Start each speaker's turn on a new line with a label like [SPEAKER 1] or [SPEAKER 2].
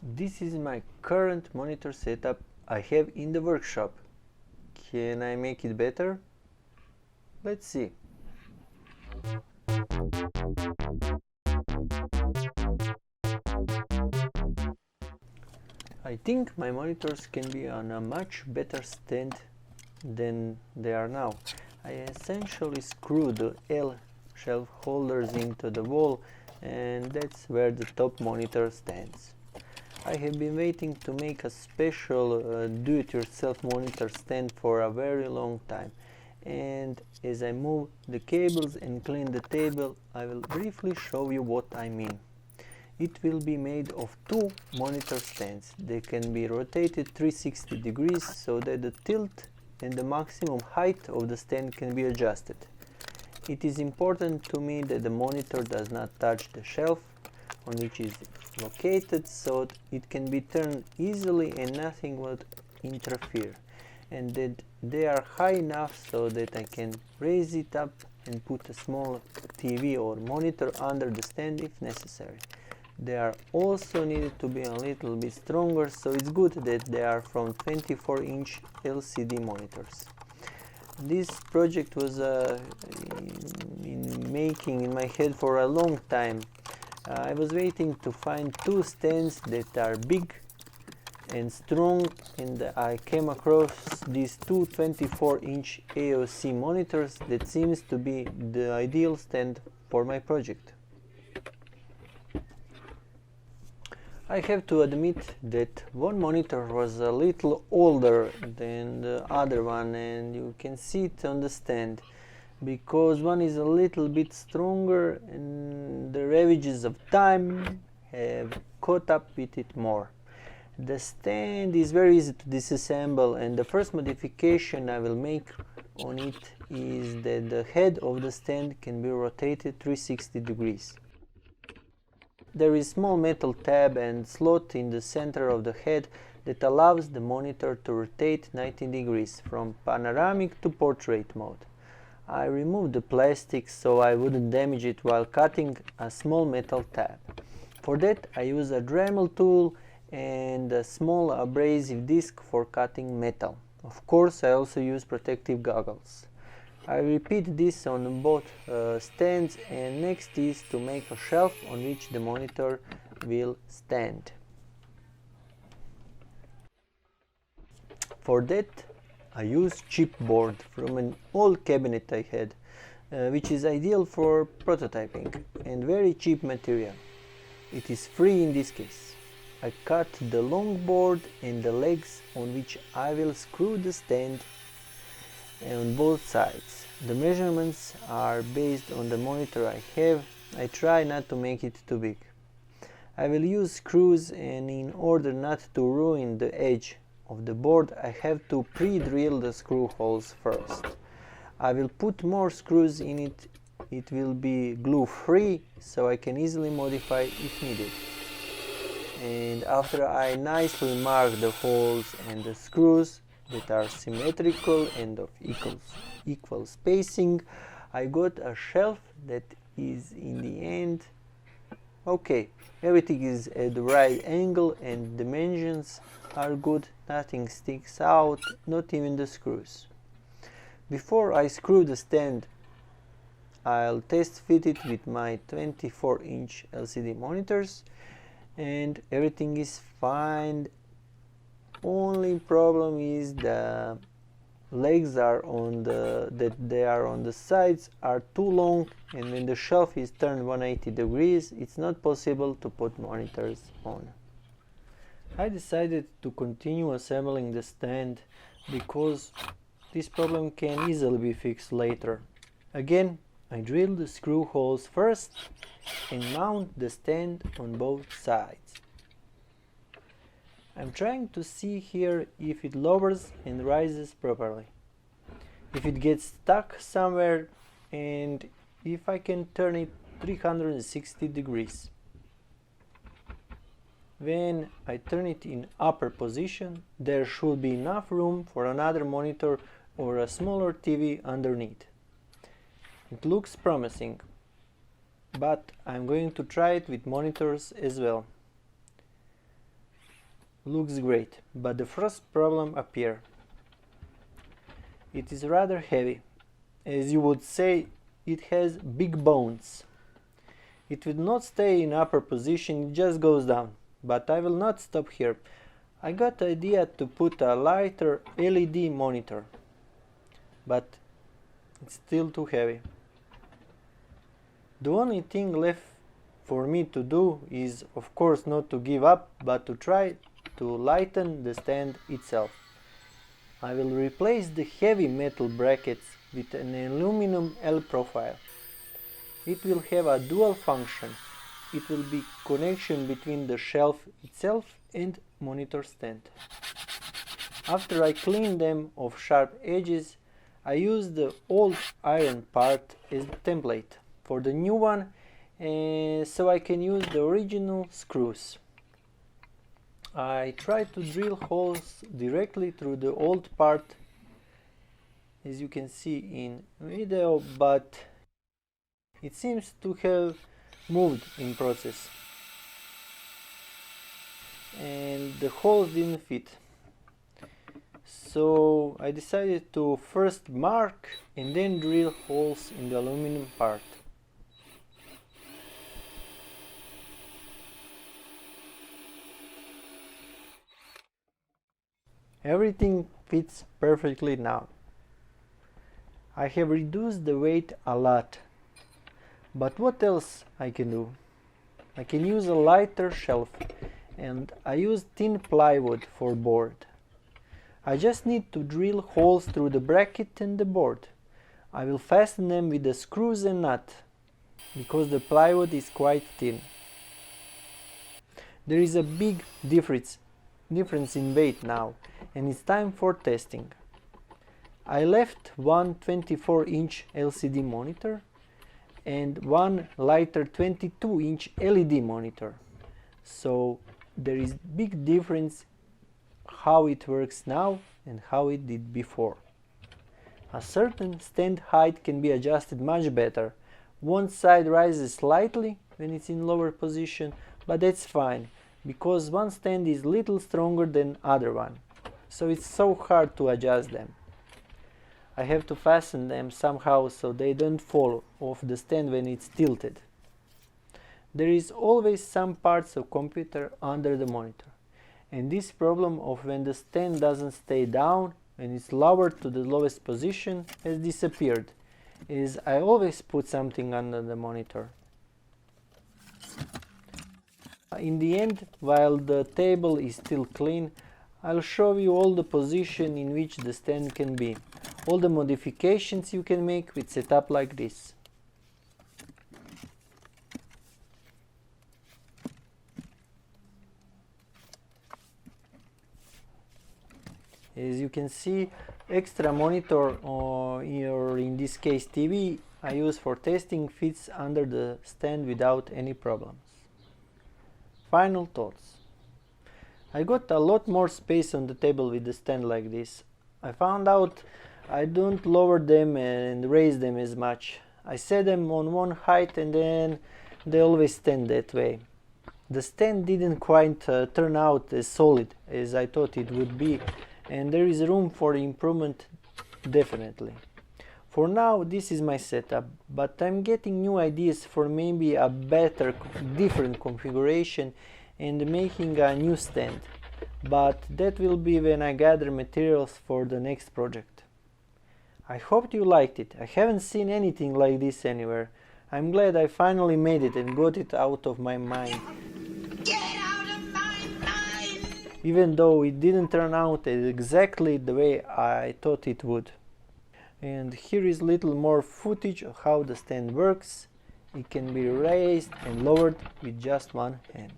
[SPEAKER 1] This is my current monitor setup I have in the workshop. Can I make it better? Let's see. I think my monitors can be on a much better stand than they are now. I essentially screw the L shelf holders into the wall, and that's where the top monitor stands. I have been waiting to make a special do-it-yourself monitor stand for a very long time, and as I move the cables and clean the table, I will briefly show you what I mean. It will be made of two monitor stands. They can be rotated 360 degrees so that the tilt and the maximum height of the stand can be adjusted. It is important to me that the monitor does not touch the shelf on which it is located, so it can be turned easily and nothing would interfere, and that they are high enough so that I can raise it up and put a small TV or monitor under the stand if necessary. They are also needed to be a little bit stronger, so it's good that they are from 24-inch LCD monitors. This project was in making in my head for a long time. I was waiting to find two stands that are big and strong, and I came across these two 24-inch AOC monitors that seems to be the ideal stand for my project. I have to admit that one monitor was a little older than the other one, and you can see it on the stand, because one is a little bit stronger and the ravages of time have caught up with it more. The stand is very easy to disassemble, and the first modification I will make on it is that the head of the stand can be rotated 360 degrees. There is a small metal tab and slot in the center of the head that allows the monitor to rotate 90 degrees from panoramic to portrait mode. I removed the plastic so I wouldn't damage it while cutting a small metal tab. For that I use a Dremel tool and a small abrasive disc for cutting metal. Of course, I also use protective goggles. I repeat this on both stands, and next is to make a shelf on which the monitor will stand. For that I use chipboard from an old cabinet I had, which is ideal for prototyping and very cheap material. It is free in this case. I cut the long board and the legs on which I will screw the stand on both sides. The measurements are based on the monitor I have. I try not to make it too big. I will use screws, and in order not to ruin the edge of the board I have to pre-drill the screw holes first. I will put more screws in it. It will be glue free, so I can easily modify if needed. And after I nicely mark the holes and the screws that are symmetrical and of equal spacing, I got a shelf that is in the end okay. Everything is at the right angle and dimensions are good, nothing sticks out, not even the screws. Before I screw the stand, I'll test fit it with my 24-inch LCD monitors, and everything is fine. Only problem is the legs are on the sides are too long, and when the shelf is turned 180 degrees it's not possible to put monitors on. I decided to continue assembling the stand because this problem can easily be fixed later. Again, I drill the screw holes first and mount the stand on both sides. I'm trying to see here if it lowers and rises properly, if it gets stuck somewhere, and if I can turn it 360 degrees. When I turn it in upper position, there should be enough room for another monitor or a smaller TV underneath. It looks promising, but I'm going to try it with monitors as well. looks great, but the first problem appears. It is rather heavy. As you would say, it has big bones. It will not stay in upper position, it just goes down. But I will not stop here. I got the idea to put a lighter LED monitor, but it's still too heavy. The only thing left for me to do is, of course, not to give up, but to try to lighten the stand itself. I will replace the heavy metal brackets with an aluminum L profile. It will have a dual function. It will be connection between the shelf itself and monitor stand. After I clean them of sharp edges, I use the old iron part as the template for the new one, so I can use the original screws. I try to drill holes directly through the old part, as you can see in video, but it seems to have moved in process and the holes didn't fit. So I decided to first mark and then drill holes in the aluminum part. Everything fits perfectly now. I have reduced the weight a lot, but what else I can do? I can use a lighter shelf, and I use thin plywood for board. I just need to drill holes through the bracket and the board. I will fasten them with the screws and nut, because the plywood is quite thin. There is a big difference in weight now, and it's time for testing. I left one 24-inch LCD monitor and one lighter 22-inch LED monitor. So there is big difference how it works now and how it did before. A certain stand height can be adjusted much better. One side rises slightly when it's in lower position, but that's fine, because one stand is little stronger than other one, so it's so hard to adjust them. I have to fasten them somehow so they don't fall off the stand when it's tilted. There is always some parts of computer under the monitor, and this problem of when the stand doesn't stay down when it's lowered to the lowest position has disappeared, as I always put something under the monitor. In the end, while the table is still clean, I'll show you all the position in which the stand can be, all the modifications you can make with setup like this. As you can see, extra monitor, or in this case TV, I use for testing fits under the stand without any problems. Final thoughts. I got a lot more space on the table with the stand like this. I found out I don't lower them and raise them as much. I set them on one height and then they always stand that way. The stand didn't quite turn out as solid as I thought it would be, and there is room for improvement, definitely. For now, this is my setup, but I'm getting new ideas for maybe a better, different configuration and making a new stand. But that will be when I gather materials for the next project. I hope you liked it. I haven't seen anything like this anywhere. I'm glad I finally made it and got it out of my mind.
[SPEAKER 2] Get out of my mind!
[SPEAKER 1] Even though it didn't turn out exactly the way I thought it would. And here is little more footage of how the stand works. It can be raised and lowered with just one hand.